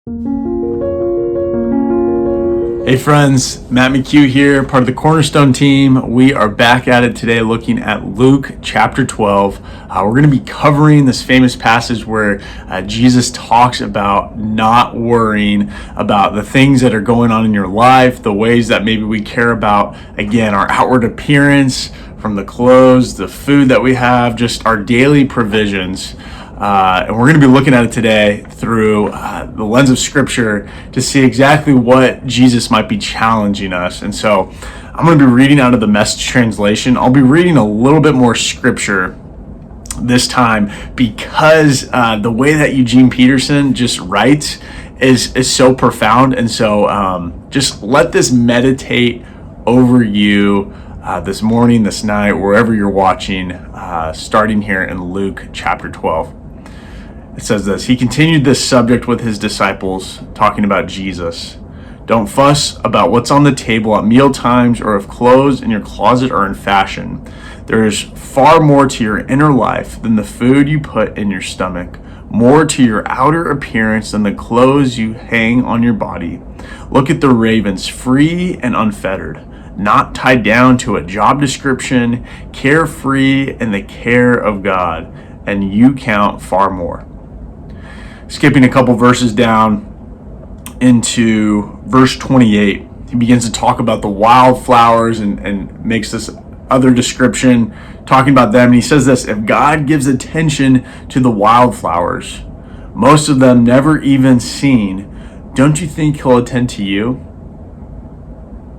Hey friends, Matt McHugh here, part of the Cornerstone team. We are back at it today looking at Luke chapter 12. We're going to be covering this famous passage where Jesus talks about not worrying about the things that are going on in your life, the ways that maybe we care about, again, our outward appearance, from the clothes, the food that we have, just our daily provisions. And we're going to be looking at it today through the lens of Scripture to see exactly what Jesus might be challenging us. And so I'm going to be reading out of the Message translation. I'll be reading a little bit more Scripture this time because the way that Eugene Peterson just writes is so profound. And so just let this meditate over you this morning, this night, wherever you're watching, starting here in Luke chapter 12. It says this: He continued this subject with his disciples, talking about Jesus. Don't fuss about what's on the table at meal times or if clothes in your closet are in fashion. There is far more to your inner life than the food you put in your stomach, more to your outer appearance than the clothes you hang on your body. Look at the ravens, free and unfettered, not tied down to a job description, carefree in the care of God, and you count far more. Skipping a couple verses down into verse 28, he begins to talk about the wildflowers and makes this other description talking about them. And he says this: if God gives attention to the wildflowers, most of them never even seen, don't you think he'll attend to you?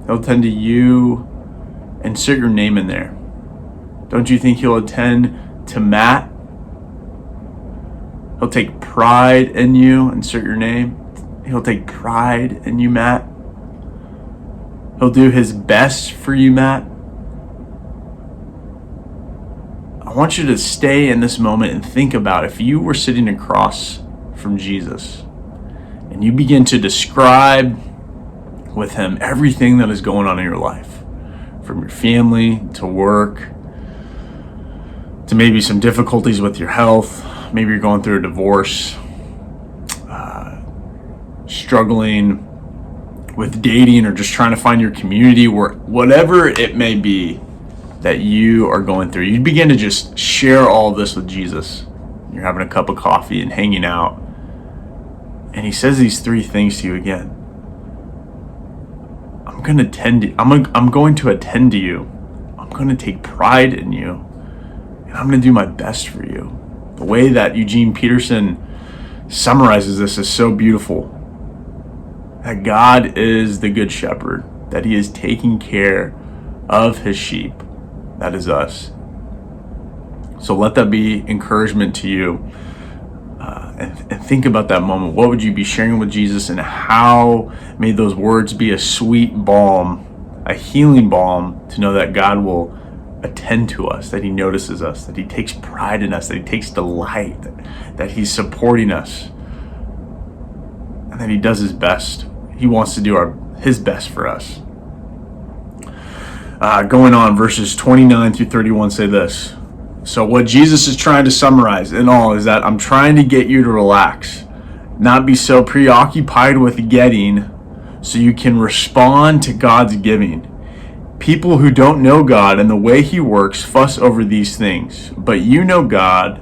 He'll attend to you, insert your name in there. Don't you think he'll attend to Matt? He'll take pride in you, insert your name. He'll take pride in you, Matt. He'll do his best for you, Matt. I want you to stay in this moment and think about if you were sitting across from Jesus and you begin to describe with him everything that is going on in your life, from your family to work to maybe some difficulties with your health. Maybe you're going through a divorce, struggling with dating, or just trying to find your community, where whatever it may be that you are going through, you begin to just share all of this with Jesus. You're having a cup of coffee and hanging out, and he says these three things to you again. I'm going to attend to you. I'm going to take pride in you, and I'm going to do my best for you. The way that Eugene Peterson summarizes this is so beautiful. That God is the good shepherd, that he is taking care of his sheep. That is us. So let that be encouragement to you. And think about that moment. What would you be sharing with Jesus, and how may those words be a sweet balm, a healing balm, to know that God will attend to us, that he notices us, that he takes pride in us, that he takes delight, that he's supporting us, and that he does his best. He wants to do his best for us. Going on, verses 29 through 31 say this. So what Jesus is trying to summarize in all is that I'm trying to get you to relax, not be so preoccupied with getting, so you can respond to God's giving. People who don't know God and the way he works fuss over these things, but you know God,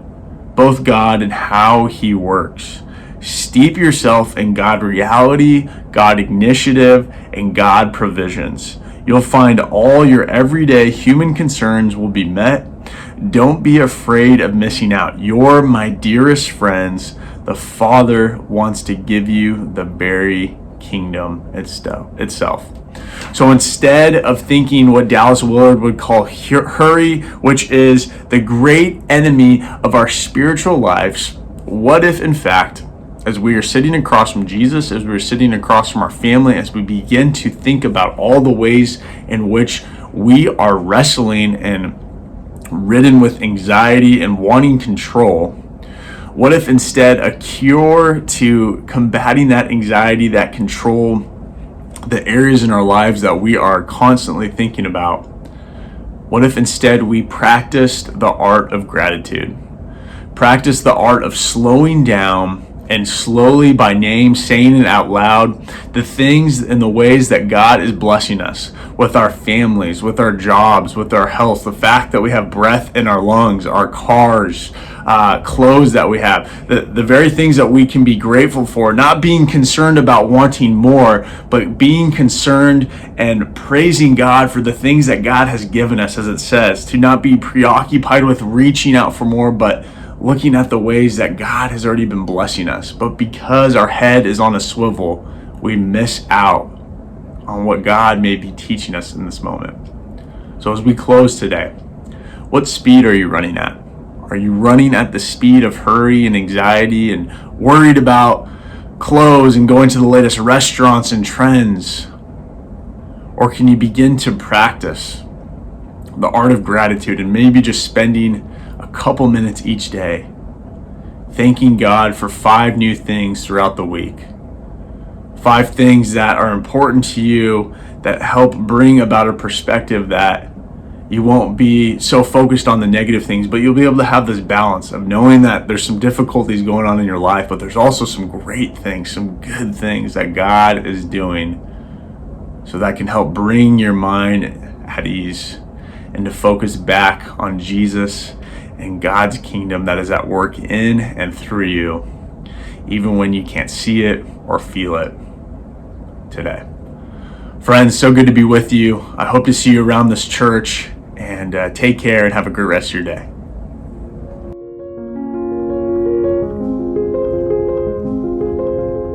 both God and how he works. Steep yourself in God reality, God initiative, and God provisions. You'll find all your everyday human concerns will be met. Don't be afraid of missing out. You're my dearest friends. The Father wants to give you the very kingdom itself. So instead of thinking what Dallas Willard would call hurry, which is the great enemy of our spiritual lives, what if, in fact, as we are sitting across from Jesus, as we're sitting across from our family, as we begin to think about all the ways in which we are wrestling and ridden with anxiety and wanting control, what if instead a cure to combating that anxiety, that control, the areas in our lives that we are constantly thinking about, what if instead we practiced the art of gratitude? Practice the art of slowing down and slowly by name, saying it out loud, the things and the ways that God is blessing us with our families, with our jobs, with our health, the fact that we have breath in our lungs, our cars, clothes that we have, the very things that we can be grateful for, not being concerned about wanting more, but being concerned and praising God for the things that God has given us, as it says, to not be preoccupied with reaching out for more, but looking at the ways that God has already been blessing us. But because our head is on a swivel, we miss out on what God may be teaching us in this moment. So as we close today, what speed are you running at? Are you running at the speed of hurry and anxiety and worried about clothes and going to the latest restaurants and trends? Or can you begin to practice the art of gratitude and maybe just spending a couple minutes each day thanking God for 5 new things throughout the week? 5 things that are important to you that help bring about a perspective that you won't be so focused on the negative things, but you'll be able to have this balance of knowing that there's some difficulties going on in your life, but there's also some great things, some good things that God is doing, so that can help bring your mind at ease and to focus back on Jesus and God's kingdom that is at work in and through you, even when you can't see it or feel it today. Friends, so good to be with you. I hope to see you around this church, and take care and have a great rest of your day.